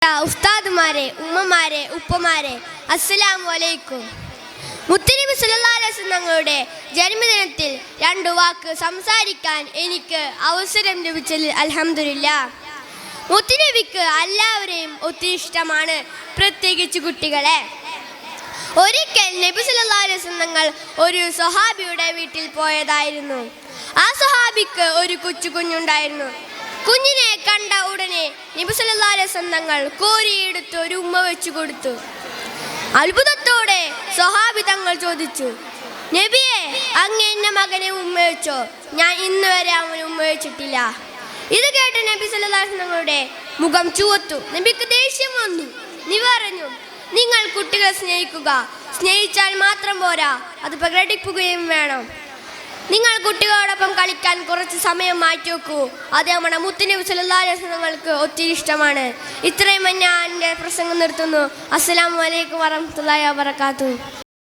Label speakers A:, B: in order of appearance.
A: ഉസ്താദുമാരെ, ഉമ്മമാരെ, ഉപ്പമാരെ, അസ്സലാമു അലൈക്കും. മുത്തുനബി സല്ലല്ലാഹു അലൈഹി വസല്ലം തങ്ങളുടെ ജന്മദിനത്തിൽ രണ്ടു വാക്ക് സംസാരിക്കാൻ എനിക്ക് അവസരം ലഭിച്ചതിൽ അൽഹംദുലില്ലാഹ്. മുത്തുനബിക്ക് എല്ലാവരെയും ഒത്തിരി ഇഷ്ടമാണ്, പ്രത്യേകിച്ച് കുട്ടികളെ. ഒരിക്കൽ നബി സല്ലല്ലാഹു അലൈഹി വസല്ലം തങ്ങൾ ഒരു സ്വഹാബിയുടെ വീട്ടിൽ പോയതായിരുന്നു. ആ സ്വഹാബിക്ക് ഒരു കുഞ്ഞുണ്ടായിരുന്നു. കുഞ്ഞിനെ കണ്ട ഉടനെ നബി സല്ലല്ലാഹു അലൈഹി വസല്ലം തങ്ങൾ കോരിയെടുത്ത് ഒരു ഉമ്മ വെച്ചു കൊടുത്തു. അത്ഭുതത്തോടെ സ്വഹാബി തങ്ങൾ ചോദിച്ചു, നബിയെ, അങ്ങ് എന്റെ മകനെ ഉമ്മ വെച്ചോ? ഞാൻ ഇന്ന് വരെ അവന് ഉമ്മ വെച്ചിട്ടില്ല. ഇത് കേട്ട് നബി സല്ലല്ലാഹു അലൈഹി വസല്ലം തങ്ങളുടെ മുഖം ചുവത്തു. നബിക്ക് ദേഷ്യം വന്നു. നബി പറഞ്ഞു, നിങ്ങൾ കുട്ടികളെ സ്നേഹിക്കുക, സ്നേഹിച്ചാൽ മാത്രം പോരാ, അത് പ്രകടിപ്പിക്കുകയും വേണം. നിങ്ങൾ കുട്ടികളോടൊപ്പം കളിക്കാൻ കുറച്ച് സമയം മാറ്റി വെക്കൂ. അത് നമ്മുടെ മുത്തുനബി സല്ലല്ലാഹു അലൈഹി വസല്ലം തങ്ങൾക്ക് ഒത്തിരി ഇഷ്ടമാണ്. ഇത്രയും ഞാൻ എൻ്റെ പ്രസംഗം നിർത്തുന്നു. അസ്സലാമു അലൈക്കും വറഹ്മത്തുള്ളാഹി വബറകാതുഹു.